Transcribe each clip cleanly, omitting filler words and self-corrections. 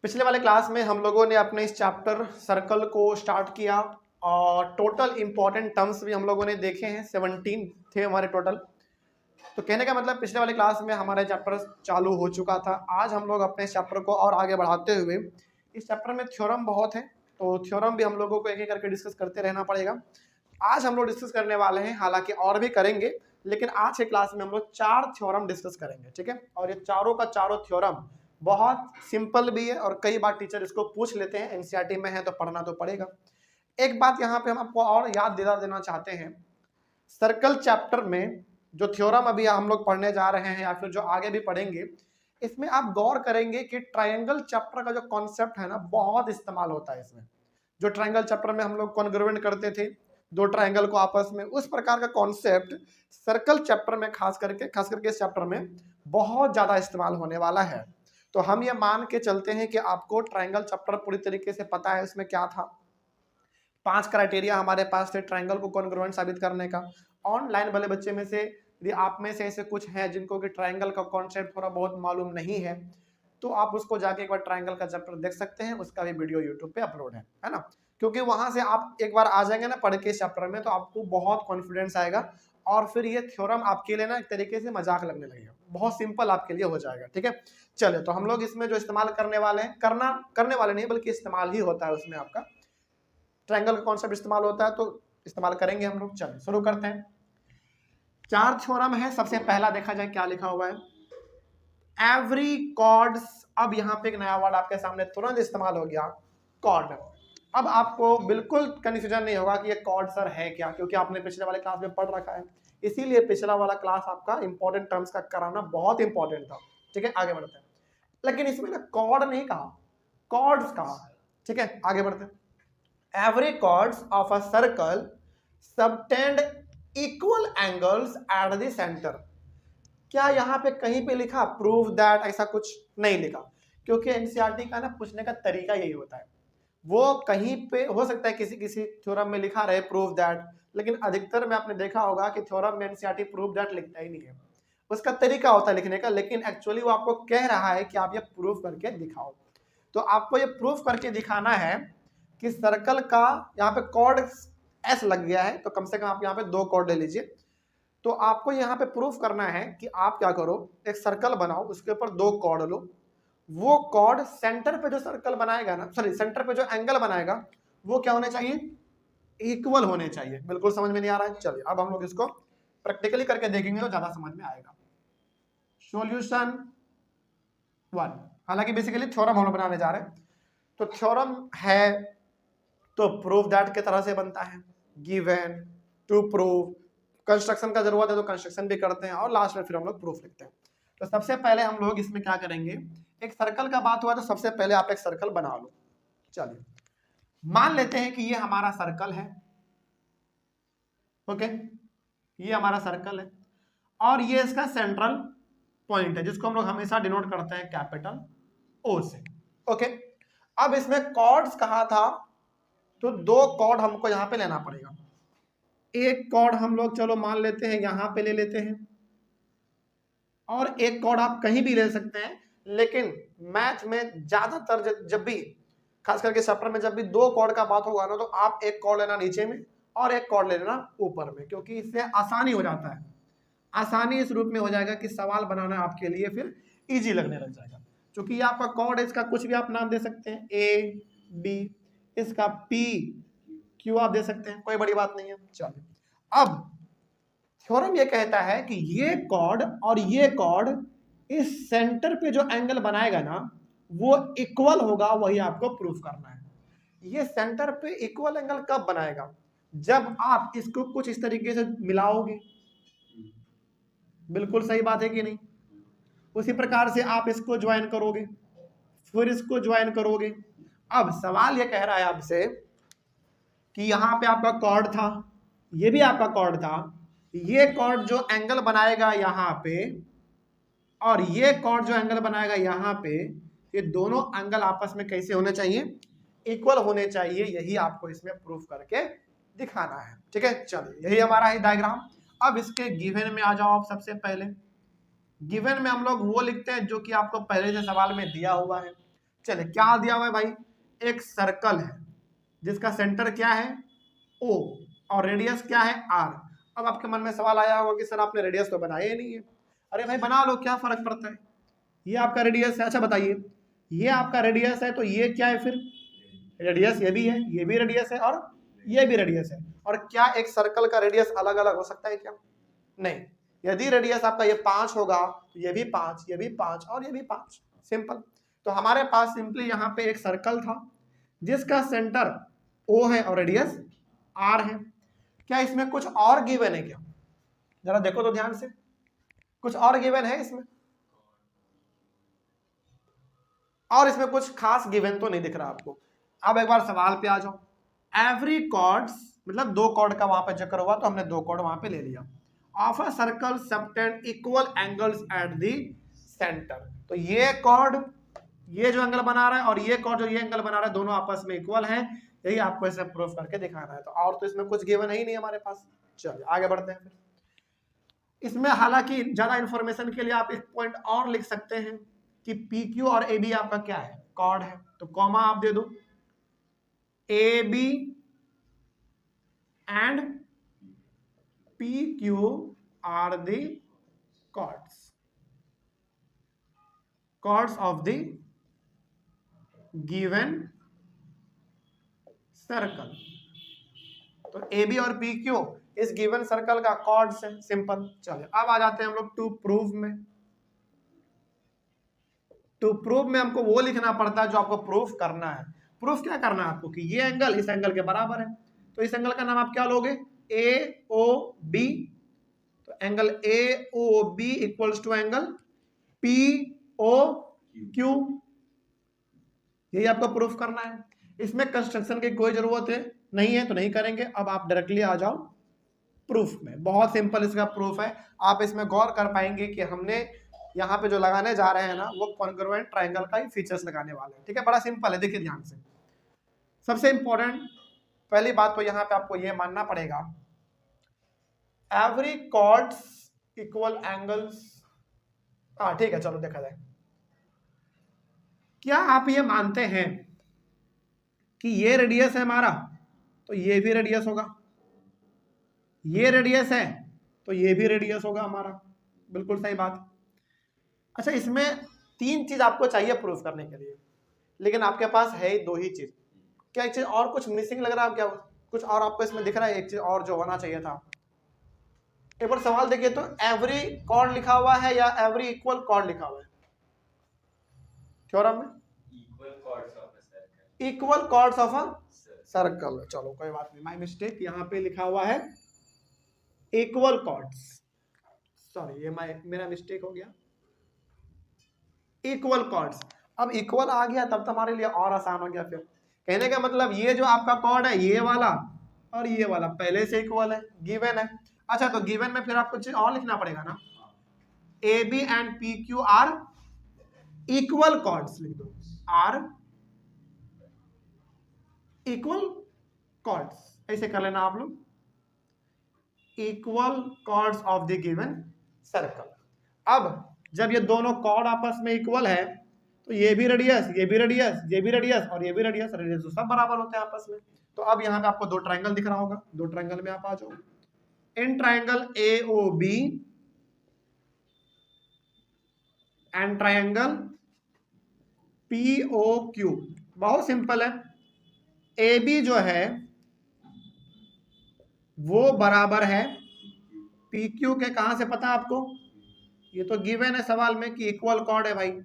पिछले वाले क्लास में हम लोगों ने अपने इस चैप्टर सर्कल को स्टार्ट किया और टोटल इंपॉर्टेंट टर्म्स भी हम लोगों ने देखे हैं। 17 थे हमारे टोटल। तो कहने का मतलब पिछले वाले क्लास में हमारा चैप्टर चालू हो चुका था। आज हम लोग अपने इस चैप्टर को और आगे बढ़ाते हुए, इस चैप्टर में थ्योरम बहुत है तो थ्योरम भी हम लोगों को एक एक करके डिस्कस करते रहना पड़ेगा। आज हम लोग डिस्कस करने वाले हैं, हालांकि और भी करेंगे, लेकिन आज के क्लास में हम लोग 4 थ्योरम डिस्कस करेंगे। ठीक है, और ये चारों का चारों थ्योरम बहुत सिंपल भी है और कई बार टीचर इसको पूछ लेते हैं, एनसीईआरटी में है तो पढ़ना तो पड़ेगा। एक बात यहाँ पे हम आपको और याद दिला देना चाहते हैं, सर्कल चैप्टर में जो थ्योरम अभी हम लोग पढ़ने जा रहे हैं या फिर जो आगे भी पढ़ेंगे, इसमें आप गौर करेंगे कि ट्रायंगल चैप्टर का जो कॉन्सेप्ट है ना, बहुत इस्तेमाल होता है इसमें। जो ट्रायंगल चैप्टर में हम लोग कॉन्ग्रुएंट करते थे दो ट्रायंगल को आपस में, उस प्रकार का कॉन्सेप्ट सर्कल चैप्टर में खास करके इस चैप्टर में बहुत ज्यादा इस्तेमाल होने वाला है। तो हम ये मान के चलते हैं कि आपको ट्रायंगल चैप्टर पूरी तरीके से पता है उसमें क्या था। 5 क्राइटेरिया हमारे पास थे ट्रायंगल को कॉन्ग्रुएंट साबित करने का। ऑनलाइन वाले बच्चे में से यदि आप में से ऐसे कुछ हैं जिनको कि ट्रायंगल का कॉन्सेप्ट थोड़ा बहुत मालूम नहीं है, तो आप उसको जाके एक बार ट्रायंगल का चैप्टर देख सकते हैं। उसका भी वीडियो यूट्यूब पे अपलोड है ना। क्योंकि वहां से आप एक बार आ जाएंगे ना पढ़ के इस चैप्टर में, तो आपको बहुत कॉन्फिडेंस आएगा और फिर ये थ्योरम आपके लिए ना एक तरीके से मजाक लगने लगेगा, बहुत सिंपल आपके लिए हो जाएगा। ठीक है, चलिए तो हम लोग इसमें जो इस्तेमाल करने वाले हैं, करने वाले नहीं बल्कि इस्तेमाल ही होता है, उसमें आपका ट्रायंगल का कॉन्सेप्ट इस्तेमाल होता है, तो इस्तेमाल करेंगे हम लोग। चलिए शुरू करते हैं। 4 थ्योरम है। सबसे पहला देखा जाए क्या लिखा हुआ है, एवरी कॉर्ड्स। अब यहाँ पे एक नया वर्ड आपके सामने तुरंत इस्तेमाल हो गया, कॉर्ड। अब आपको बिल्कुल कंफ्यूजन नहीं होगा कि ये कॉर्ड सर है क्या, क्योंकि आपने पिछले वाले क्लास में पढ़ रखा है। इसीलिए पिछला वाला क्लास आपका इंपॉर्टेंट टर्म्स का कराना बहुत इंपॉर्टेंट था। ठीक है, आगे बढ़ते हैं। लेकिन इसमें ना कॉर्ड नहीं कहा, कॉर्ड्स कहा। ठीक है, आगे बढ़ते हैं। Every chords of a circle subtend equal angles at the center। क्या यहाँ पे कहीं पे लिखा प्रूव दैट? ऐसा कुछ नहीं लिखा, क्योंकि एनसीईआरटी का ना पूछने का तरीका यही होता है। वो कहीं पे हो सकता है किसी किसी थ्योरम में लिखा रहे प्रूव दैट, लेकिन अधिकतर में आपने देखा होगा कि थ्योरम में एनसीईआरटी प्रूव दैट लिखता ही नहीं है। उसका तरीका होता है लिखने का, लेकिन एक्चुअली वो आपको कह रहा है कि आप ये प्रूव करके दिखाओ। तो आपको ये प्रूव करके दिखाना है कि सर्कल का यहाँ पे कॉर्ड एस लग गया है, तो कम से कम आप यहाँ पे 2 कॉर्ड ले लीजिए। तो आपको यहाँ पे प्रूफ करना है कि आप क्या करो, एक सर्कल बनाओ, उसके ऊपर 2 कॉर्ड लो। वो कॉर्ड सेंटर पे जो सर्कल बनाएगा ना, सॉरी सेंटर पे जो एंगल बनाएगा, वो क्या होने चाहिए? इक्वल होने चाहिए। बिल्कुल समझ में नहीं आ रहा है? चलिए अब हम लोग इसको प्रैक्टिकली करके देखेंगे तो ज्यादा समझ में आएगा। सॉल्यूशन 1, हालांकि बेसिकली थ्योरम हम लोग बनाने जा रहे हैं, तो थ्योरम है तो प्रूफ दैट के तरह से बनता है, गिवन, टू प्रूव। कंस्ट्रक्शन का जरूरत है तो कंस्ट्रक्शन भी करते हैं और लास्ट में फिर हम लोग प्रूफ लिखते हैं। तो सबसे पहले हम लोग इसमें क्या करेंगे, एक सर्कल का बात हुआ तो सबसे पहले आप एक सर्कल बना लो। चलिए मान लेते हैं कि ये हमारा सर्कल है। ओके, ये हमारा सर्कल है और ये इसका सेंट्रल पॉइंट है, जिसको हम लोग हमेशा डिनोट करते हैं कैपिटल ओ से। ओके, अब इसमें कॉर्ड्स कहा था, तो 2 कॉर्ड हमको यहाँ पे लेना पड़ेगा। एक कॉर्ड हम लोग चलो मान लेते हैं यहाँ पे ले लेते हैं, और एक कॉर्ड आप कहीं भी ले सकते हैं, लेकिन मैथ में ज्यादातर जब भी खास करके चैप्टर में जब भी 2 कॉर्ड का बात होगा ना, तो आप एक कॉर्ड लेना नीचे में और एक कॉर्ड ले लेना ऊपर में, क्योंकि इससे आसानी हो जाता है। आसानी इस रूप में हो जाएगा कि सवाल बनाना आपके लिए फिर इजी लगने लग जाएगा। क्योंकि ये आपका कॉर्ड है, इसका कुछ भी आप नाम दे सकते हैं, ए बी, इसका पी क्यू आप दे सकते हैं, कोई बड़ी बात नहीं है। चलिए अब थ्योरम ये कहता है कि ये कॉर्ड और ये कॉर्ड इस सेंटर पे जो एंगल बनाएगा ना, वो इक्वल होगा, वही आपको प्रूफ करना है। ये सेंटर पे इक्वल एंगल कब बनाएगा? जब आप इसको कुछ इस तरीके से मिलाओगे। बिल्कुल सही बात है कि नहीं? उसी प्रकार से आप इसको ज्वाइन करोगे, फिर इसको ज्वाइन करोगे। अब सवाल ये कह रहा है आपसे कि यहाँ पे आपका कॉर्ड था, ये भी आपका कॉर्ड था, ये कॉर्ड जो एंगल बनाएगा यहाँ पे और ये कॉर्ड जो एंगल बनाएगा यहाँ पे, ये दोनों एंगल आपस में कैसे होने चाहिए? इक्वल होने चाहिए। यही आपको इसमें प्रूफ करके दिखाना है। ठीक है, चलिए यही हमारा है डायग्राम। अब इसके गिवन में आ जाओ आप। सबसे पहले गिवन में हम लोग वो लिखते हैं जो कि आपको पहले से सवाल में दिया हुआ है। चले क्या दिया हुआ है भाई, एक सर्कल है जिसका सेंटर क्या है O और रेडियस क्या है R। अब आपके मन में सवाल आया होगा कि सर आपने रेडियस तो बनाया ही नहीं है। अरे भाई बना लो, क्या फर्क पड़ता है, ये आपका रेडियस है। अच्छा बताइए, ये आपका रेडियस है तो ये क्या है फिर, रेडियस ये भी है, ये भी रेडियस है और ये भी रेडियस है। और क्या एक सर्कल का रेडियस अलग अलग हो सकता है क्या, नहीं। यदि रेडियस आपका ये 5 होगा तो ये भी 5, ये भी 5 और ये भी 5, सिंपल। तो हमारे पास सिंपली यहाँ पे एक सर्कल था जिसका सेंटर O है और रेडियस R है। क्या इसमें कुछ और गिवन है क्या, जरा देखो तो ध्यान से, कुछ और गिवन है इसमें, और इसमें कुछ खास गिवन तो नहीं दिख रहा आपको। अब एक बार सवाल पे आ जाओ, एवरी कॉर्ड्स मतलब 2 कॉर्ड का वहां पे जिक्र हुआ तो हमने 2 कॉर्ड वहां पे ले लिया, of a circle subtend equal angles eight the centre. तो ये कॉर्ड ये जो एंगल बना रहा है और ये कॉर्ड जो ये एंगल बना रहा है दोनों आपस में इक्वल है, यही आपको इसे प्रूफ करके दिखाना है। तो और तो इसमें कुछ गिवन ही नहीं हमारे पास। चलिए आगे बढ़ते हैं। फिर इसमें हालांकि ज्यादा इंफॉर्मेशन के लिए आप एक पॉइंट और लिख सकते हैं कि पी क्यू और ए बी आपका क्या है, कॉर्ड है, तो कॉमा आप दे दो, A B and P Q are the chords of the given circle. तो ए बी और पी क्यू इस गिवन सर्कल का कॉर्ड्स है, सिंपल। चलिए अब आ जाते हैं हम लोग टू प्रूव में। टू प्रूव में हमको वो लिखना पड़ता है जो आपको प्रूफ करना है। प्रूफ क्या करना है आपको कि ये एंगल इस एंगल के बराबर है, तो इस एंगल का नाम आप क्या लोगे, ए ओ बी। तो angle A O B equals to angle P O Q, यही आपको प्रूफ करना है। इसमें कंस्ट्रक्शन की कोई जरूरत है नहीं है तो नहीं करेंगे। अब आप डायरेक्टली आ जाओ प्रूफ में, बहुत सिंपल इसका प्रूफ है। आप इसमें गौर कर पाएंगे कि हमने यहाँ पे जो लगाने जा रहे हैं ना वो कॉन्ग्रुएंट ट्रायंगल का ही फीचर्स लगाने वाले हैं, ठीक है। बड़ा सिंपल है, देखिए ध्यान से। सबसे इंपॉर्टेंट पहली बात तो यहाँ पे आपको ये मानना पड़ेगा, एवरी कॉर्ड्स इक्वल एंगल्स। हाँ ठीक है, चलो देखा जाए। क्या आप ये मानते हैं कि ये रेडियस है हमारा तो ये भी रेडियस होगा, ये रेडियस है तो ये भी रेडियस होगा हमारा, बिल्कुल सही बात। अच्छा इसमें 3 चीज आपको चाहिए प्रूफ करने के लिए, लेकिन आपके पास है 2 ही चीज। क्या एक चीज और कुछ मिसिंग लग रहा है, क्या कुछ और आपको इसमें दिख रहा है, एक चीज और जो होना चाहिए था। एक बार सवाल देखिए तो, एवरी कॉर्ड लिखा हुआ है या एवरी इक्वल कॉर्ड लिखा हुआ है थ्योरम में? Equal chords of a circle. चलो कोई बात नहीं, माय मिस्टेक, यहाँ पे लिखा हुआ है इक्वल कॉर्ड्स, सॉरी ये मेरा मिस्टेक हो गया, इक्वल कॉर्ड्स। अब इक्वल आ गया तब तो हमारे लिए और आसान हो गया। फिर कहने का मतलब ये जो आपका कॉर्ड है ये वाला और ये वाला पहले से इक्वल है, गिवन है। अच्छा तो गिवन में फिर आपको कुछ और लिखना पड़ेगा ना, A B and P Q are equal chords, लिख दो आर इक्वल कॉर्ड्स, ऐसे कर लेना आप लोग, equal chords of the given circle. अब जब ये दोनों कॉर्ड आपस में इक्वल है तो ये भी रेडियस, ये भी रेडियस, ये भी रेडियस और ये भी रेडियस, रेडियस तो सब बराबर होते हैं आपस में। तो अब यहाँ पे आपको 2 ट्रायंगल दिख रहा होगा, 2 ट्रायंगल में आप आ जाओ। In triangle A O B and triangle P O Q, बहुत सिंपल है। ए बी जो है वो बराबर है पी क्यू के, कहां से पता आपको, ये तो गिवन है सवाल में कि इक्वल कॉर्ड है भाई।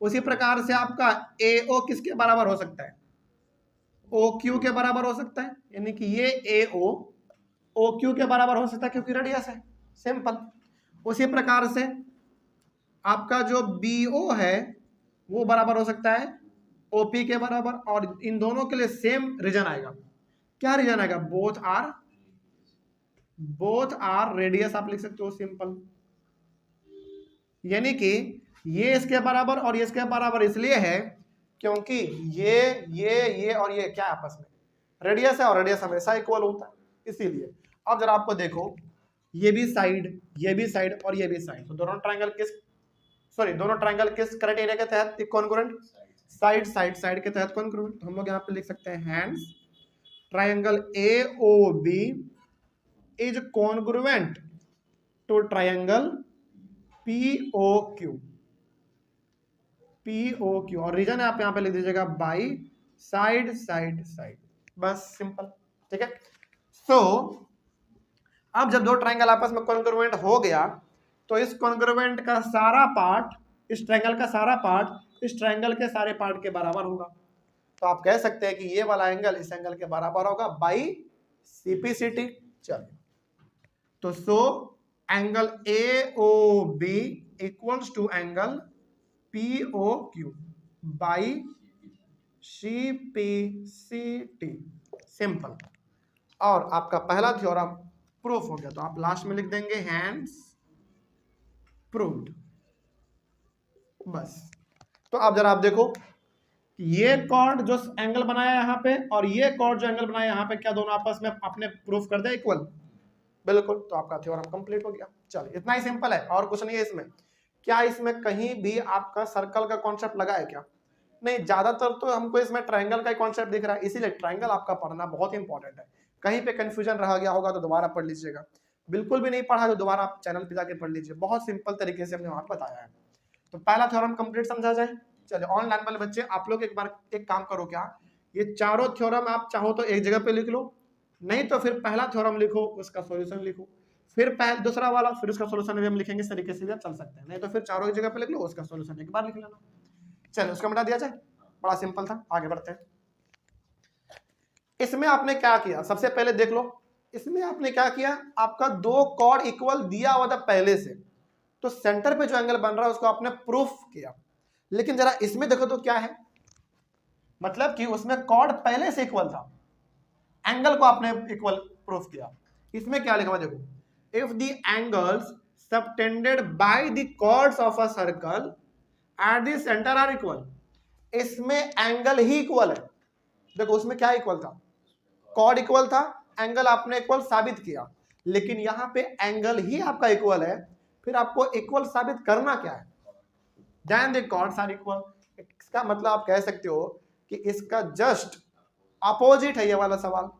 उसी प्रकार से आपका ए ओ किसके बराबर हो सकता है, ओ क्यू के बराबर हो सकता है, यानी कि ये ए ओ क्यू के बराबर हो सकता है क्योंकि रेडियस है, सिंपल। उसी प्रकार से आपका जो बी ओ है वो बराबर हो सकता है ओपी के बराबर, और इन दोनों के लिए सेम रीजन आएगा। क्या रीजन आएगा, बोथ आर रेडियस आप लिख सकते हो, सिंपल। यानी कि ये इसके बराबर और ये इसके बराबर इसलिए है क्योंकि ये और ये क्या आपस में रेडियस है और रेडियस हमेशा इक्वल होता है, इसीलिए। अब जरा आपको देखो, ये भी साइड और ये भी साइड, तो दोनों ट्रायंगल किस क्राइटेरिया के तहत कॉन्ग्रुएंट, साइड साइड साइड के तहत कॉन्ग्रुएंट, तो हम लोग यहाँ पे लिख सकते हैं hence triangle AOB is congruent to triangle POQ। और रीजन आप यहाँ पे लिख दीजिएगा बाई साइड साइड साइड, बस सिंपल, ठीक है। सो अब जब दो ट्राइंगल आपस में कॉन्ग्रुएंट हो गया तो इस कॉन्ग्रुएंट का सारा पार्ट, इस ट्राइंगल का सारा पार्ट इस ट्राइंगल के सारे पार्ट के बराबर होगा। तो आप कह सकते हैं कि ये वाला एंगल इस एंगल के बराबर होगा बाई CPCT। चलिए, तो so angle AOB equals to angle POQ by CPCT, simple. और आपका पहला थ्योरम प्रूफ हो गया। तो आप लास्ट में लिख देंगे हैंड्स प्रूव्ड, बस। तो अब जरा आप देखो, ये कॉर्ड जो एंगल बनाया यहाँ पे और ये कॉर्ड जो एंगल बनाया यहाँ पे, क्या दोनों आपस में आपने प्रूफ कर दिया इक्वल? बिल्कुल। तो आपका थ्योरम कंप्लीट हो गया। चलिए, इतना ही सिंपल है, और कुछ नहीं है इसमें। क्या इसमें कहीं भी आपका सर्कल का कॉन्सेप्ट लगा है क्या? नहीं, ज्यादातर तो हमको इसमें ट्रायंगल का कॉन्सेप्ट दिख रहा है, इसीलिए ट्रायंगल आपका पढ़ना बहुत इंपॉर्टेंट है। कहीं पे कंफ्यूजन रह गया होगा तो दोबारा पढ़ लीजिएगा, बिल्कुल भी नहीं पढ़ा तो दोबारा आप चैनल पे जाके पढ़ लीजिए, बहुत सिंपल तरीके से हमने वहां बताया है। तो पहला थ्योरम कंप्लीट समझा जाए। चलिए, ऑनलाइन वाले बच्चे आप लोग एक बार एक काम करो, क्या ये चारों थ्योरम आप चाहो तो एक जगह पे लिख लो, नहीं तो फिर पहला थ्योरम लिखो, उसका सॉल्यूशन लिखो, फिर दूसरा वाला, फिर उसका सॉल्यूशन भी हम लिखेंगे। इस तरीके से भी आप चल सकते हैं, नहीं तो फिर चारों एक जगह पे लिख लो, उसका सॉल्यूशन एक बार लिख लेना। चलिए, उसका मिटा दिया जाए, बड़ा सिंपल था। आगे बढ़ते हैं। इसमें आपने क्या किया, सबसे पहले देख लो, इसमें आपने क्या किया, आपका दो कॉर्ड इक्वल दिया हुआ था पहले से, तो सेंटर पे जो एंगल बन रहा है उसको आपने प्रूफ किया। लेकिन जरा इसमें देखो तो क्या है, मतलब कि उसमें कॉर्ड पहले से इक्वल था, एंगल को आपने इक्वल प्रूफ किया। इसमें क्या लिखा हुआ देखो, if the angles subtended by the chords of a circle at the centre are equal. इसमें एंगल ही इक्वल है। देखो, उसमें क्या इक्वल था, कॉर्ड इक्वल था, एंगल आपने इक्वल साबित किया, लेकिन यहां पे एंगल ही आपका इक्वल है, फिर आपको इक्वल साबित करना क्या है, then the chords are equal. इसका मतलब आप कह सकते हो कि इसका जस्ट अपोजिट है ये वाला सवाल।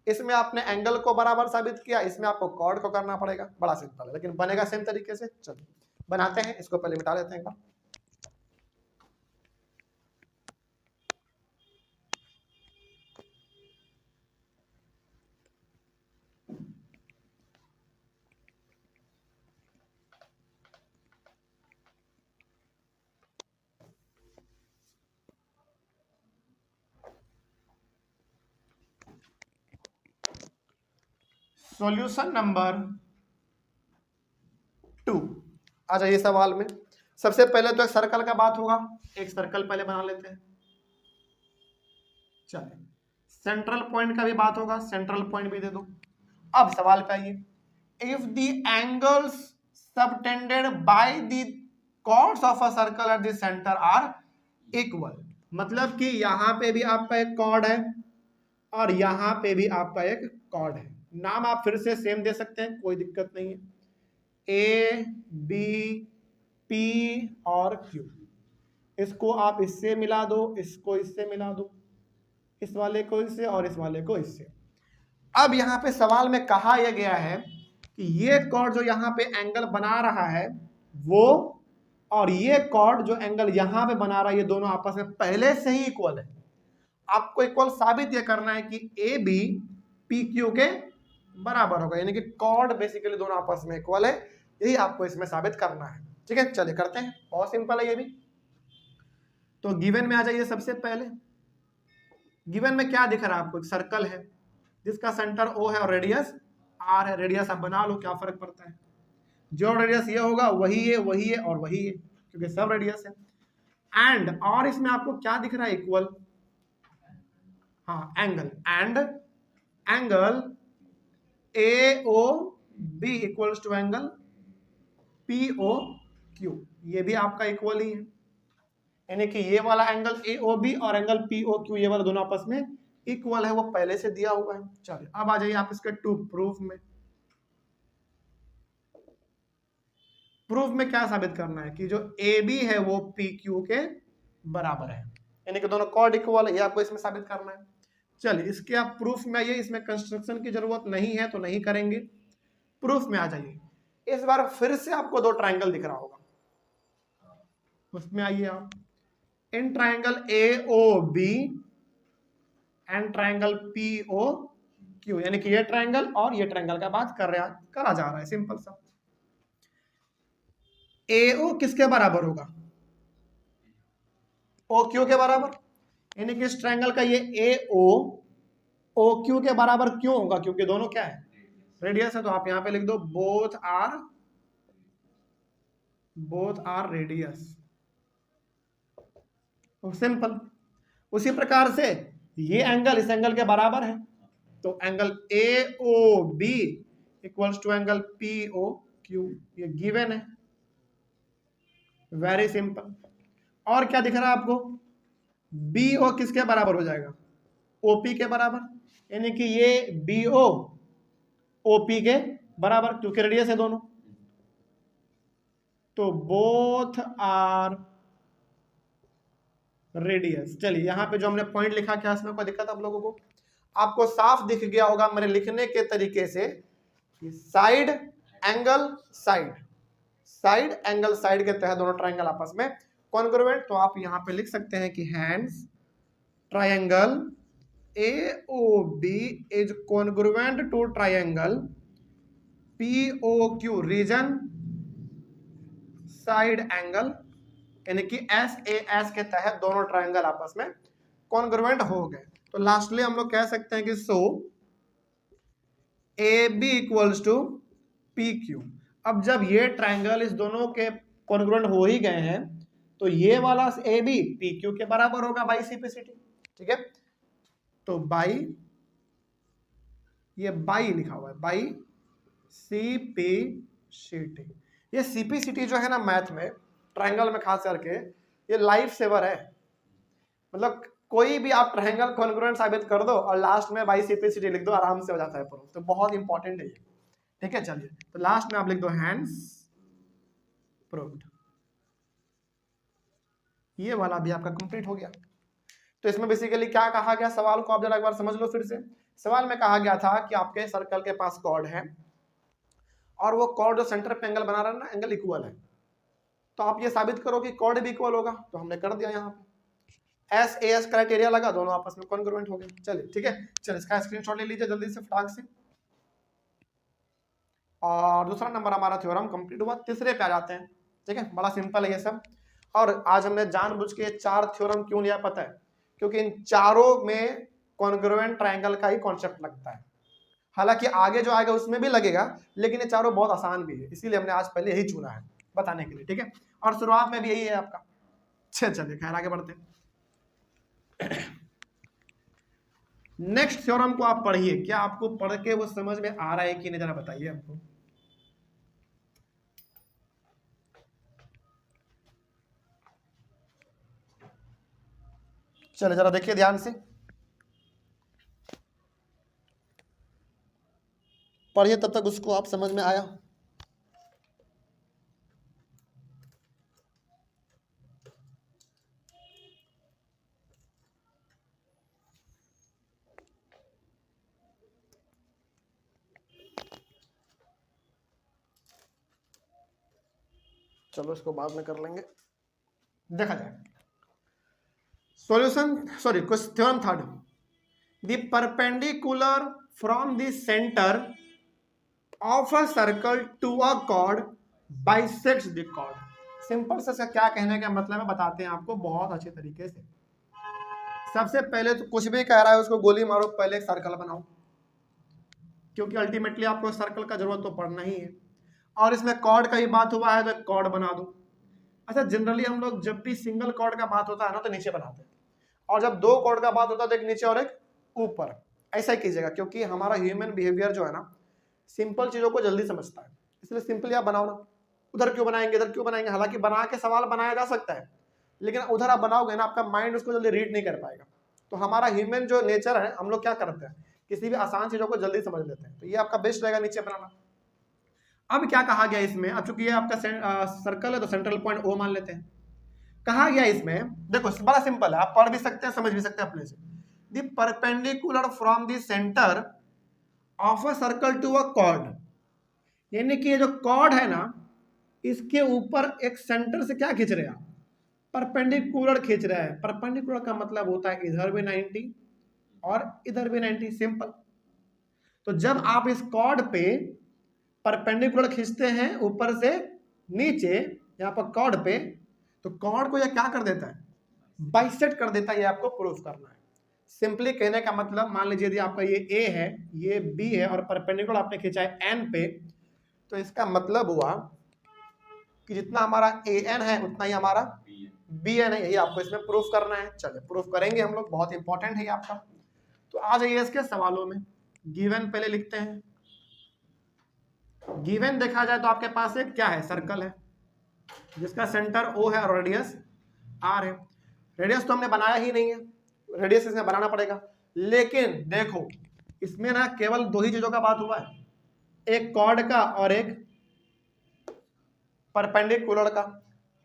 इसमें आपने एंगल को बराबर साबित किया, इसमें आपको कॉर्ड को करना पड़ेगा। बड़ा सिंपल है, लेकिन बनेगा सेम तरीके से। चलिए बनाते हैं, इसको पहले मिटा लेते हैं एक बार। सॉल्यूशन नंबर 2 आ जाइए सवाल में। सबसे पहले तो एक सर्कल का बात होगा, एक सर्कल पहले बना लेते हैं। चलिए, सेंट्रल पॉइंट का भी बात होगा, सेंट्रल पॉइंट भी दे दो। अब सवाल पे आइए, if the angles subtended by the chords of a circle at the centre are equal, मतलब कि यहां पे भी आपका एक कॉर्ड है और यहां पे भी आपका एक कॉर्ड है। नाम आप फिर से सेम दे सकते हैं, कोई दिक्कत नहीं है, A B P और Q। इसको आप इससे मिला दो, इसको इससे मिला दो, इस वाले को इससे और इस वाले को इससे। अब यहाँ पे सवाल में कहा यह गया है कि ये कॉर्ड जो यहाँ पे एंगल बना रहा है वो, और ये कॉर्ड जो एंगल यहाँ पे बना रहा है, ये दोनों आपस में पहले से ही इक्वल है। आपको इक्वल साबित यह करना है कि AB PQ के बराबर होगा, यानी कि कॉर्ड बेसिकली दोनों आपस में इक्वल है, यही आपको इसमें साबित करना है। ठीक है, चलिए करते हैं, बहुत सिंपल है ये भी। तो गिवन में आ जाइए। सबसे पहले गिवन में क्या दिख रहा है आपको, एक सर्कल है जिसका सेंटर O है और रेडियस R है। रेडियस आप बना लो, क्या फर्क पड़ता है, जो रेडियस ये होगा वही है, वही है और वही है, क्योंकि सब रेडियस है। एंड और इसमें आपको क्या दिख रहा है, इक्वल, हाँ angle, and angle AOB equals to angle POQ, ये भी आपका इक्वल ही है, यानी कि ये वाला एंगल AOB और एंगल POQ ये वाला दोनों आपस में इक्वल है, वो पहले से दिया हुआ है। चलिए अब आ जाइए आप इसके प्रूफ में। प्रूफ में क्या साबित करना है कि जो AB है वो PQ के बराबर है। यानी कि दोनों कॉर्ड इक्वल है, ये आपको इसमें साबित करना है। चलिए इसके आप प्रूफ में आइए, इसमें कंस्ट्रक्शन की जरूरत नहीं है तो नहीं करेंगे, प्रूफ में आ जाइए। इस बार फिर से आपको दो ट्राइंगल दिख रहा होगा, उसमें आइए आप। In triangle A O B and triangle P O Q, यानी कि ये ट्राइंगल और ये ट्राइंगल का बात करा जा रहा है, सिंपल सा। ए ओ किसके बराबर होगा? ओ क्यू के बराबर, यानी कि इस ट्राइंगल का ये ए ओ क्यू के बराबर क्यों होगा? क्योंकि दोनों क्या है? रेडियस है। तो आप यहां पे लिख दो बोथ आर रेडियस, सिंपल। उसी प्रकार से ये एंगल इस एंगल के बराबर है, तो angle A O B equals to angle P O Q, ये गिवन है, वेरी सिंपल। और क्या दिख रहा है आपको? बी ओ किसके बराबर हो जाएगा? ओपी के बराबर, यानी कि ये बी ओ ओपी के बराबर, क्योंकि रेडियस है दोनों। तो बोथ आर रेडियस। चलिए यहां पे जो हमने पॉइंट लिखा, क्या इसमें कोई दिक्कत आप लोगों को? आपको साफ दिख गया होगा मेरे लिखने के तरीके से, साइड एंगल साइड के तहत दोनों ट्राइंगल आपस में कॉन्ग्रुएंट। तो आप यहां पे लिख सकते हैं कि hence triangle AOB is congruent to triangle POQ reason side angle, यानी कि SAS के तहत दोनों ट्राइंगल आपस में कॉन्ग्रुएंट हो गए। तो लास्टली हम लोग कह सकते हैं कि सो AB इक्वल्स टू PQ। अब जब ये ट्राइंगल इस दोनों के कॉन्ग्रुएंट हो ही गए हैं, तो ये वाला AB PQ के बराबर होगा बाई CPCT, ठीक है। तो बाई, ये बाई लिखा हुआ है, बाई CPCT। ये CPCT जो है ना मैथ में, ट्राइंगल में खास करके, ये लाइफ सेवर है। मतलब कोई भी आप ट्राइंगल कॉन्ग्रुएंट साबित कर दो और लास्ट में बाई CPCT लिख दो, आराम से हो जाता है प्रूफ। तो बहुत इंपॉर्टेंट है ये, ठीक है। चलिए तो लास्ट में आप लिख दो हैंस प्रूव्ड। ये वाला भी आपका कंप्लीट हो गया। तो इसमें बेसिकली क्या कहा गया, सवाल को आप जरा एक बार समझ लो फिर से। सवाल में कहा गया था कि आपके सर्कल के पास कॉर्ड है और वो कॉर्ड जो सेंटर पे एंगल बना रहा है ना, एंगल इक्वल है। तो आप ये साबित करो कि कॉर्ड भी इक्वल होगा। तो हमने कर दिया, यहाँ पे SAS क्राइटेरिया लगा, दोनों आपस में कॉन्ग्रुएंट हो गए। चलिए ठीक है, चलिए इसका स्क्रीनशॉट ले लीजिए जल्दी से फटाक से। और दूसरा नंबर हमारा थ्योरम कंप्लीट हुआ। तीसरे पे आ जाते हैं, ठीक है। बड़ा सिंपल है ये सब। और आज हमने जानबूझ के 4 थ्योरम क्यों लिया पता है? क्योंकि इन चारों में कॉन्ग्रुएंट ट्राइंगल का ही कॉन्सेप्ट लगता है। हालांकि आगे जो आएगा उसमें भी लगेगा, लेकिन ये चारों बहुत आसान भी है, इसीलिए हमने आज पहले यही चुना है बताने के लिए, ठीक है। और शुरुआत में भी यही है आपका। चलिए खैर आगे बढ़ते हैं। नेक्स्ट थ्योरम को आप पढ़िए। क्या आपको पढ़ के वो समझ में आ रहा है कि नहीं, जरा बताइए हमको। चलिए जरा देखिए ध्यान से, पढ़िए तब तक उसको आप समझ में आया। चलो इसको बाद में कर लेंगे, देखा जाए। Solution, sorry theorem third, the perpendicular from the centre of a circle to a chord bisects the chord. Simple से इसका क्या कहने का मतलब है बताते हैं आपको बहुत अच्छे तरीके से। सबसे पहले तो कुछ भी कह रहा है उसको गोली मारो, पहले एक सर्कल बनाओ, क्योंकि अल्टीमेटली आपको सर्कल का जरूरत तो पड़ना ही है। और इसमें कॉर्ड का ही बात हुआ है तो कॉर्ड बना दो। अच्छा जनरली हम लोग जब भी सिंगल कॉर्ड का बात होता है ना तो नीचे बनाते हैं, और जब दो कॉर्ड का बात होता है तो एक नीचे और एक ऊपर, ऐसा ही कीजिएगा। क्योंकि हमारा ह्यूमन बिहेवियर जो है ना, सिंपल चीजों को जल्दी समझता है, इसलिए सिंपली आप बनाओ ना। उधर क्यों बनाएंगे, इधर क्यों बनाएंगे? हालांकि बना के सवाल बनाया जा सकता है, लेकिन उधर आप बनाओगे ना, आपका माइंड उसको जल्दी रीड नहीं कर पाएगा। तो हमारा ह्यूमन जो नेचर है, हम लोग क्या करते हैं, किसी भी आसान चीजों को जल्दी समझ लेते हैं। तो ये आपका बेस्ट रहेगा नीचे बनाना। अब क्या कहा गया इसमें, अब चूंकि ये आपका सर्कल है तो सेंट्रल पॉइंट O मान लेते हैं। कहा गया इसमें, देखो बड़ा सिंपल है, आप पढ़ भी सकते हैं समझ भी सकते हैं अपने से। The perpendicular from the centre of a circle to a chord, यानी कि ये जो कॉर्ड है ना, इसके ऊपर एक सेंटर से क्या खींच रहे हैं, परपेंडिकुलर खींच रहा है। परपेंडिकुलर का मतलब होता है इधर भी 90 और इधर भी 90, सिंपल। तो जब आप इस कॉर्ड पे परपेंडिकुलर खींचते हैं ऊपर से नीचे यहाँ पर कॉर्ड पे, तो कॉर्ड को यह क्या कर देता है, बाइसेक्ट कर देता है। ये आपको प्रूफ करना है। सिंपली कहने का मतलब, मान लीजिए यदि आपका ये ए है, ये बी है और परपेंडिकुलर आपने खींचा है एन पे, तो इसका मतलब हुआ कि जितना हमारा ए एन है उतना ही हमारा बी एन है। यही आपको इसमें प्रूफ करना है। चलिए प्रूफ करेंगे हम लोग, बहुत इंपॉर्टेंट है ये आपका। तो आ जाइए इसके सवालों में। गिवन पहले लिखते हैं। गिवन देखा जाए तो आपके पास एक क्या है, सर्कल है जिसका सेंटर ओ है और रेडियस आर है। रेडियस तो हमने बनाया ही नहीं है, रेडियस इसमें बनाना पड़ेगा। लेकिन देखो इसमें ना केवल दो ही चीजों का बात हुआ है, एक कॉर्ड का और एक परपेंडिकुलर का।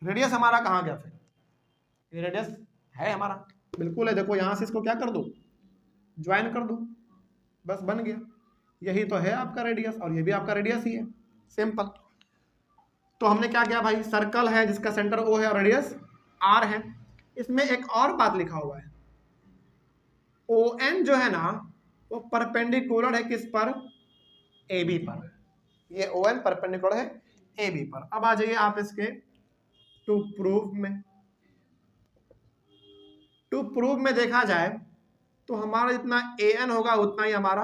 रेडियस हमारा कहाँ गया फिर, ये रेडियस है हमारा, बिल्कुल है। देखो यहां से इसको क्या कर दो, ज्वाइन कर दो, बस बन गया। यही तो है आपका रेडियस और ये भी आपका रेडियस ही है, सिंपल। तो हमने क्या किया भाई, सर्कल है जिसका सेंटर ओ है और रेडियस आर है। इसमें एक और बात लिखा हुआ है, ओ एन जो है ना वो परपेंडिकुलर है किस पर, ए बी पर। ये ओ एन परपेंडिकुलर है ए बी पर। अब आ जाइए आप इसके टू प्रूफ में। टू प्रूफ में देखा जाए तो हमारा जितना ए एन होगा उतना ही हमारा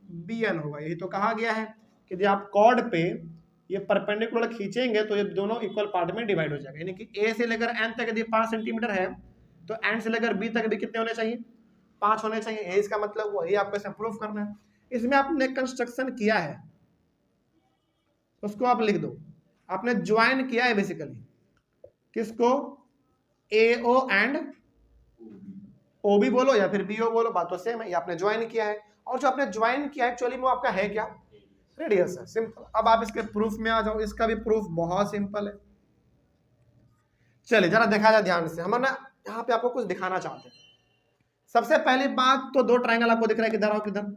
बी एन होगा। यही तो कहा गया है कि जब आप कॉर्ड पे ये परपेंडिकुलर खींचेंगे तो ये दोनों इक्वल पार्ट में डिवाइड हो जाएगा। यानी कि ए से लेकर एन तक यदि 5 सेंटीमीटर है तो एन से लेकर बी तक भी कितने होने चाहिए, 5 होने चाहिए। यही इसका मतलब हुआ, ये आपको इसमें प्रूफ करना है। इसमें आपने कंस्ट्रक्शन किया है उसको आप लिख दो। आपने ज्वाइन किया है बेसिकली किसको, ए ओ एंड ओ बी बोलो या फिर बी ओ बोलो, बात तो सेम है। ये आपने ज्वाइन किया है और जो आपने ज्वाइन किया एक्चुअली में वो आपका है क्या, रेडियस है, सिंपल। अब आप इसके प्रूफ में आ जाओ। इसका भी प्रूफ बहुत सिंपल है। चलिए जरा देखा जाए ध्यान से। हम ना यहाँ पे आपको कुछ दिखाना चाहते हैं। सबसे पहली बात तो दो ट्राइंगल आपको दिख रहा है किधर और किधर,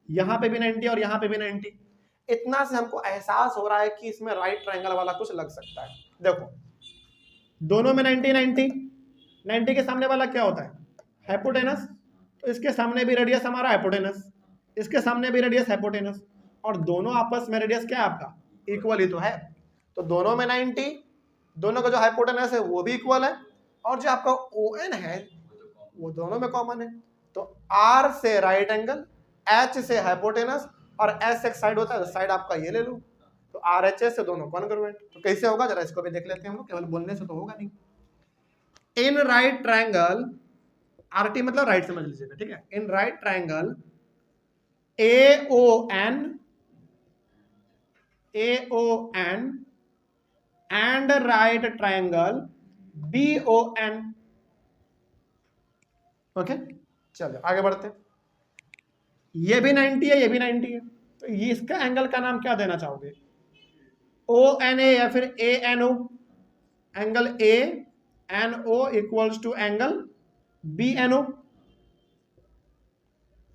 यहाँ पे भी 90 और यहाँ पे भी 90। इतना से हमको एहसास हो रहा है कि इसमें राइट ट्राइंगल वाला कुछ लग सकता है। देखो दोनों में 90 90, 90 के सामने वाला क्या होता है, हाइपोटेनस। तो इसके सामने भी रेडियस हमारा हाइपोटेनस, इसके सामने भी रेडियस हाइपोटेनस, और दोनों आपस में रेडियस क्या है आपका, इक्वल ही तो है। तो दोनों में 90, दोनों का जो हाइपोटेनस है वो भी इक्वल है, और जो आपका ओ एन है वो दोनों में कॉमन है। तो आर से राइट एंगल, एच से हाइपोटेनस और एस एक साइड होता है, तो साइड आपका ये ले लो। तो आर एच एस से दोनों कॉन्ग्रुएंट। तो कैसे होगा जरा इसको भी देख लेते हैं हम लोग, केवल बोलने से तो होगा नहीं। इन राइट ट्रायंगल, आरटी मतलब राइट समझ लीजिएगा, ठीक है। In right triangle A O N and right triangle B O N. Okay चलो आगे बढ़ते हैं। ये भी 90 है, ये भी 90 है, तो ये इसका एंगल का नाम क्या देना चाहोगे, ओ एन ए या फिर A N O. Angle A N O equals to angle B N O.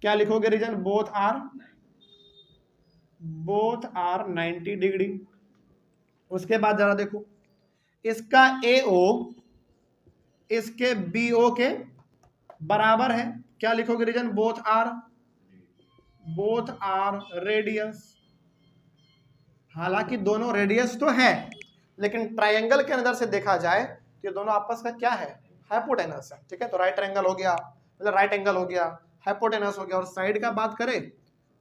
क्या लिखोगे रीजन, बोथ आर 90 डिग्री। उसके बाद जरा देखो इसका ए ओ इसके बी ओ के बराबर है। क्या लिखोगे रीजन, बोथ आर रेडियस। हालांकि दोनों रेडियस तो है, लेकिन ट्रायंगल के नजर से देखा जाए तो ये दोनों आपस का क्या है, हाइपोटेनस है, ठीक है। तो राइट ट्रायंगल हो गया, मतलब राइट एंगल हो गया, हाइपोटेनस हो गया, और साइड का बात करें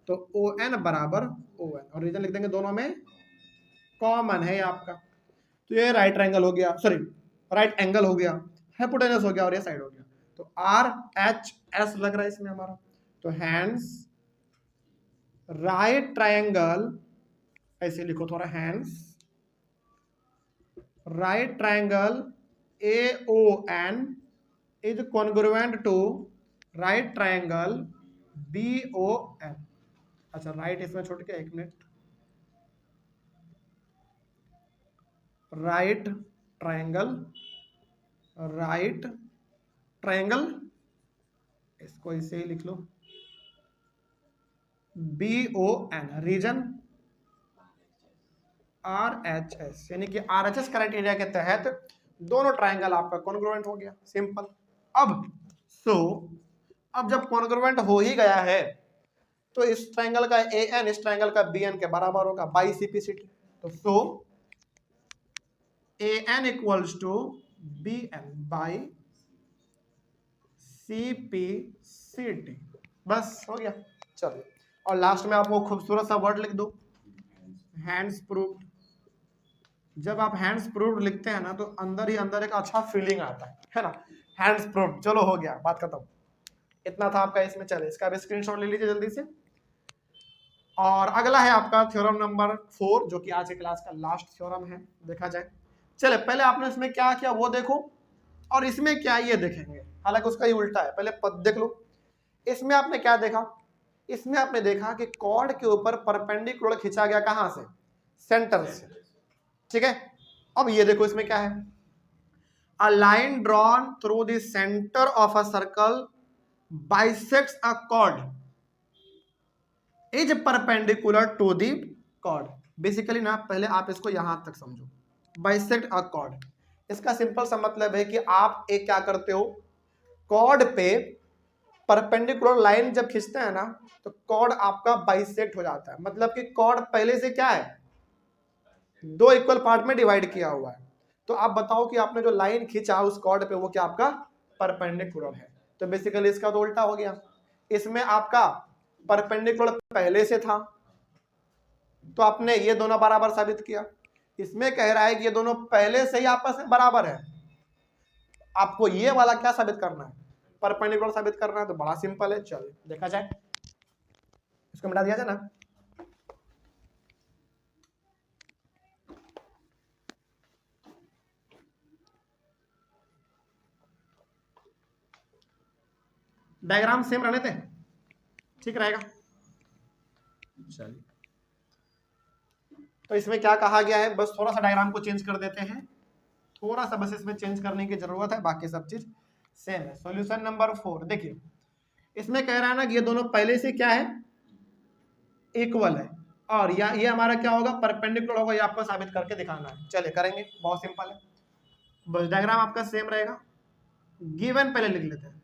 तो ओ एन बराबर ओ एन, और रीजन लिख देंगे दोनों में कॉमन है आपका। तो ये राइट ट्रायंगल हो गया, सॉरी राइट एंगल हो गया, हाइपोटेनस हो गया और ये साइड हो गया। तो आर एच एस लग रहा है इसमें हमारा। तो हैंस राइट ट्रायंगल, ऐसे लिखो थोड़ा, hence right triangle A O N is congruent to right triangle B O N. अच्छा राइट इसमें छोड़ के, एक minute, right triangle right triangle, इसको इसे ही लिख लो, BON रीजन RHS, यानी कि RHS क्राइटेरिया के तहत दोनों ट्रायंगल आपका कॉन्ग्रुएंट हो गया, सिंपल। अब जब कॉन्ग्रुएंट हो ही गया है तो इस ट्रायंगल का AN इस ट्रायंगल का BN के बराबर होगा बाई CPCT। तो AN equals to BN by CPCT, बस हो गया। चलिए, और लास्ट में आपको खूबसूरत सा वर्ड लिख दो, हैंड्स प्रूव्ड। जब आप हैंड्स प्रूव्ड लिखते हैं ना तो अंदर ही अंदर एक अच्छा फीलिंग आता है ना। हैंड्स प्रूव्ड, चलो हो गया, बात खत्म। इतना था आपका इसमें। चले, इसका भी स्क्रीनशॉट ले लीजिए जल्दी से। और अगला है आपका थ्योरम नंबर 4, जो कि आज की क्लास का लास्ट थ्योरम है, देखा जाए। चले, पहले आपने इसमें क्या किया वो देखो, और इसमें क्या ये देखेंगे, हालांकि उसका ही उल्टा है। पहले पद देख लो। इसमें आपने क्या देखा, इसमें आपने देखा कि कॉर्ड के ऊपर परपेंडिकुलर खींचा गया, कहां से, सेंटर से, ठीक है। अब ये देखो इसमें क्या है, a line drawn through the centre of a circle bisects a chord is perpendicular to the chord. Basically ना, पहले आप इसको यहां तक समझो, बाइसेक्ट अ कॉर्ड, इसका सिंपल सा मतलब है कि आप एक क्या करते हो, कॉर्ड पे परपेंडिकुलर लाइन जब खींचते हैं ना तो कॉर्ड आपका बाइसेक्ट हो जाता है। मतलब कि कॉर्ड पहले से क्या है, दो इक्वल पार्ट में डिवाइड किया हुआ है। तो आप बताओ कि आपने जो लाइन खींचा उस कॉर्ड पे वो क्या आपका परपेंडिकुलर है। तो बेसिकली इसका तो उल्टा हो गया, इसमें आपका परपेंडिकुलर पहले से था तो आपने ये दोनों बराबर साबित किया। इसमें कह रहा है कि ये दोनों पहले से ही आपस में बराबर है, आपको ये वाला क्या साबित करना है, परपेंडिकुलर साबित करना है। तो बड़ा सिंपल है, चलो देखा जाए। इसको मिटा दिया जाए ना। डायग्राम सेम रहने थे, ठीक रहेगा। चलिए, तो इसमें क्या कहा गया है, बस थोड़ा सा डायग्राम को चेंज कर देते हैं, थोड़ा सा बस इसमें चेंज करने की जरूरत है, बाकी सब चीज सेम है। सॉल्यूशन नंबर 4 देखिए, इसमें कह रहा है ना कि ये दोनों पहले से क्या है, इक्वल है, और ये हमारा क्या होगा, परपेंडिकुलर होगा। ये आपको साबित करके दिखाना है। चलिए करेंगे, बहुत सिंपल है, बस डायग्राम आपका सेम रहेगा। गिवन पहले लिख लेते हैं,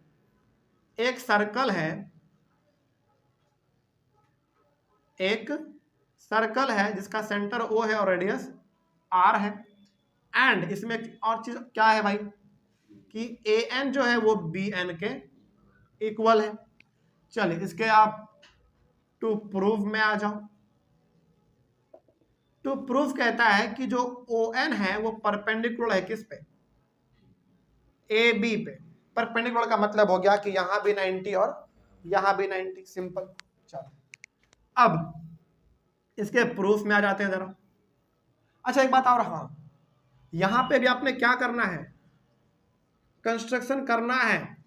एक सर्कल है, एक सर्कल है जिसका सेंटर O है और रेडियस R है। एंड इसमें और चीज क्या है भाई, कि AN जो है वो BN के इक्वल है। चलिए, इसके आप टू प्रूफ में आ जाओ। टू प्रूफ कहता है कि जो ON है वो परपेंडिकुलर है किस पे, AB पे। परपेंडिकुलर का मतलब हो गया कि यहां भी 90 और यहां भी 90, सिंपल। चलो, अब इसके प्रूफ में आ जाते हैं जरा। अच्छा, एक बात और, हाँ, यहां पे भी आपने क्या करना है, कंस्ट्रक्शन करना है।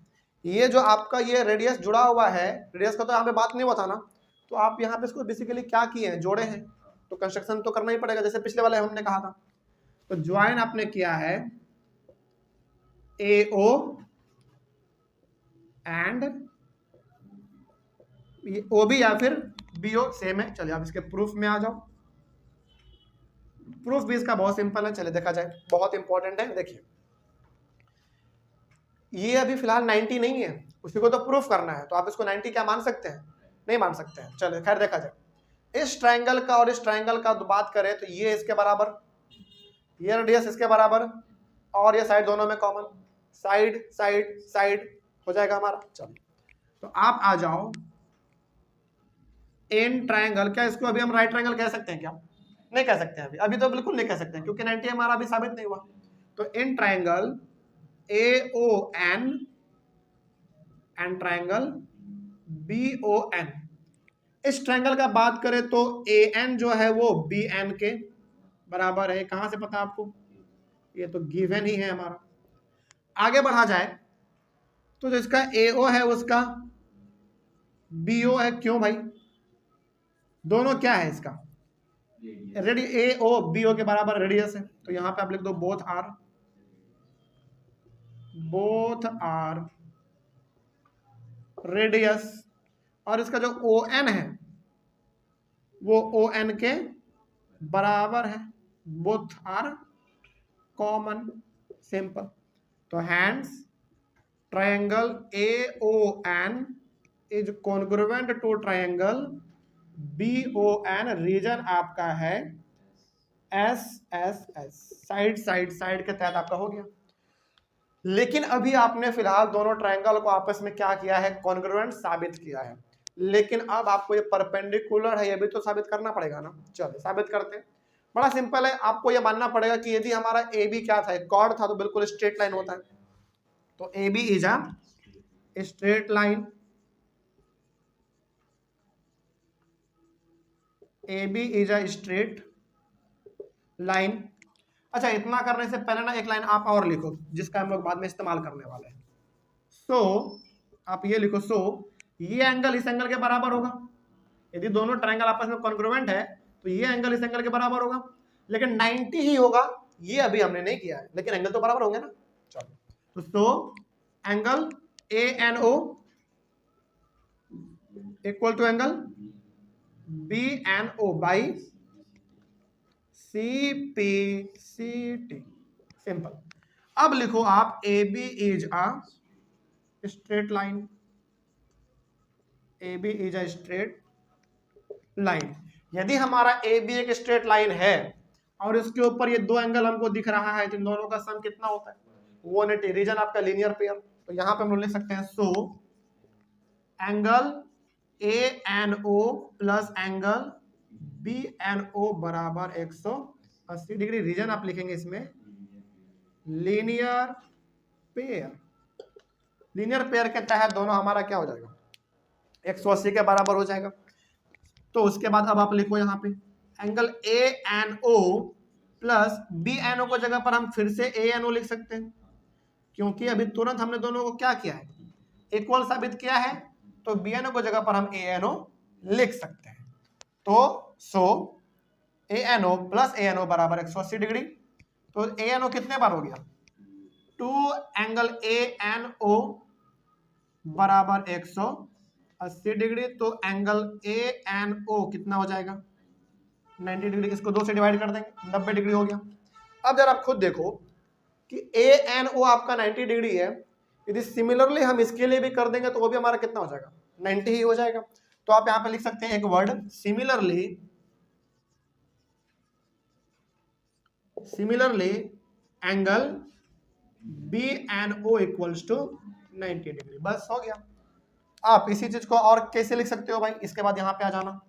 ये जो आपका ये रेडियस जुड़ा हुआ है, रेडियस का तो यहाँ पे बात नहीं हुआ था ना, तो आप यहाँ पे इसको बेसिकली क्या किए हैं, जोड़े हैं, तो कंस्ट्रक्शन तो करना ही पड़ेगा, जैसे पिछले वाले हमने कहा था। तो ज्वाइन आपने किया है AO एंड OB या फिर BO, सेम है। चलिए आप इसके प्रूफ में आ जाओ। प्रूफ भी इसका बहुत सिंपल है, चलिए देखा जाए, बहुत इंपॉर्टेंट है। देखिए, ये अभी फिलहाल 90 नहीं है, उसी को तो प्रूफ करना है, तो आप इसको 90 क्या मान सकते हैं, नहीं मान सकते हैं। चलिए खैर देखा जाए। इस ट्रायंगल का और इस ट्रायंगल का तो बात करें तो ये इसके बराबर, ये रेडियस इसके बराबर, और ये साइड दोनों में कॉमन, साइड साइड साइड हो जाएगा हमारा। चलो, तो आप आ जाओ एन ट्रायंगल, क्या इसको अभी हम राइट ट्रायंगल कह सकते हैं क्या, नहीं कह सकते हैं अभी तो बिल्कुल नहीं कह सकते हैं, क्योंकि 90 हमारा अभी साबित नहीं हुआ। तो in triangle AON and triangle BON, इस ट्रायंगल का बात करें तो AN जो है वो BN के बराबर है। कहां से पता आपको, ये तो गिवन ही है हमारा। आगे बढ़ा जाए तो जो इसका AO है उसका BO है, क्यों भाई, दोनों क्या है इसका, AO BO के बराबर रेडियस है। तो यहां पे आप लिख दो both are both are radius, और इसका जो ओ एन है वो ओ एन के बराबर है, बोथ आर कॉमन, सिंपल। तो hence triangle AON is congruent to triangle BON, reason आपका है SSS, साइड साइड साइड के तहत आपका हो गया। लेकिन अभी आपने फिलहाल दोनों ट्रायंगल को आपस में क्या किया है, कॉन्ग्रुएंट साबित किया है, लेकिन अब आपको ये परपेंडिकुलर है ये भी तो साबित करना पड़ेगा ना। चलो साबित करते हैं, बड़ा सिंपल है। आपको ये मानना पड़ेगा कि यदि हमारा AB क्या था, कॉर्ड था, तो बिल्कुल स्ट्रेट लाइन होता है। तो AB is a straight line, AB is a straight line. अच्छा, इतना करने से पहले ना एक लाइन आप और लिखो जिसका हम लोग बाद में इस्तेमाल करने वाले हैं। सो आप ये लिखो, सो ये एंगल इस एंगल के बराबर होगा। यदि दोनों ट्रायंगल आपस में कॉन्ग्रुएंट है तो ये एंगल इस एंगल के बराबर होगा, लेकिन 90 ही होगा, ये अभी हमने नहीं किया है, लेकिन एंगल तो बराबर होंगे ना। चलो, तो so angle ANO equal to angle BNO by CPCT, simple. अब लिखो आप AB is a straight line, AB is a straight line. यदि हमारा AB एक स्ट्रेट लाइन है और इसके ऊपर ये दो एंगल हमको दिख रहा है, तो इन दोनों का सम कितना होता है, 180, रीजन आपका लीनियर पेयर। तो यहां पे हम लोग लिख सकते हैं, सो angle ANO plus angle BNO बराबर 180 डिग्री। रीजन आप लिखेंगे इसमें लीनियर पेयर, लीनियर पेयर के तहत दोनों हमारा क्या हो जाएगा, 180 के बराबर हो जाएगा। तो उसके बाद अब आप लिखो यहाँ पे एंगल ANO प्लस BNO को जगह पर हम फिर से ANO लिख सकते हैं, क्योंकि अभी तुरंत हमने दोनों को क्या किया है, इक्वल साबित किया है। तो BNO को जगह पर हम ANO लिख सकते हैं। तो सो ANO प्लस ANO बराबर 180 डिग्री। तो ANO कितने बार हो गया, 2 एंगल ANO बराबर 180 डिग्री। तो एंगल ANO कितना हो जाएगा, 90 डिग्री। इसको 2 से डिवाइड कर देंगे, 90 डिग्री हो गया। अब जरा आप खुद देखो कि ANO आपका 90 डिग्री है, यदि सिमिलरली हम इसके लिए भी कर देंगे तो वो भी हमारा कितना हो जाएगा, 90 ही हो जाएगा। तो आप यहां पे लिख सकते हैं एक word similarly, similarly angle BNO equals to 90 degree. बस हो गया। आप इसी चीज को और कैसे लिख सकते हो भाई, इसके बाद यहां पे आ जाना,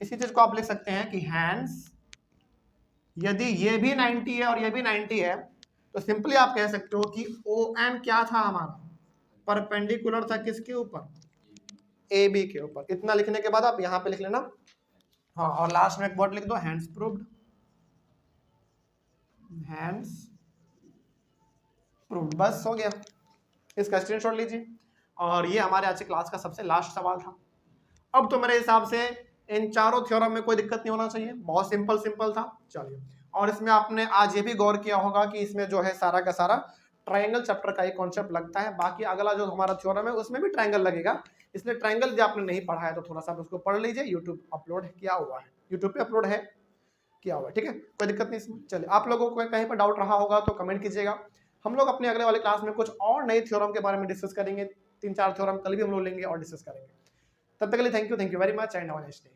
इसी चीज को आप लिख सकते हैं कि हैंस यदि ये भी 90 है और ये भी 90 है, तो सिंपली आप कह सकते हो कि ON क्या था हमारा, परपेंडिकुलर था किसके ऊपर, AB के ऊपर। इतना लिखने के बाद आप यहां पे लिख लेना, हाँ, और लास्ट में एक वर्ड लिख दो, हैंड्स प्रूव्ड, हैंड्स प्रूव्ड। बस हो गया, इसका स्क्रीनशॉट लीजिए। और ये हमारे आज की क्लास का सबसे लास्ट सवाल था। अब तो मेरे हिसाब से इन चारों थ्योरम में कोई दिक्कत नहीं होना चाहिए, बहुत सिंपल सिंपल था। चलिए, और इसमें आपने आज ये भी गौर किया होगा कि इसमें जो है सारा का सारा ट्रायंगल चैप्टर का ही कॉन्सेप्ट लगता है। बाकी अगला जो हमारा थ्योरम है उसमें भी ट्रायंगल लगेगा, इसलिए ट्रायंगल यदि आपने नहीं पढ़ा है तो थोड़ा सा उसको पढ़ लीजिए। यूट्यूब अपलोड किया हुआ है, यूट्यूब पे अपलोड है किया हुआ है, ठीक है, कोई दिक्कत नहीं इसमें। चलिए, आप लोगों को कहीं पर डाउट रहा होगा तो कमेंट कीजिएगा। हम लोग अपने अगले वाले क्लास में कुछ और नए थ्योरम के बारे में डिस्कस करेंगे, 3-4 थ्योरम कल भी हम लोग लेंगे और डिस्कस करेंगे। तब तक के लिए thank you very much and have a nice day.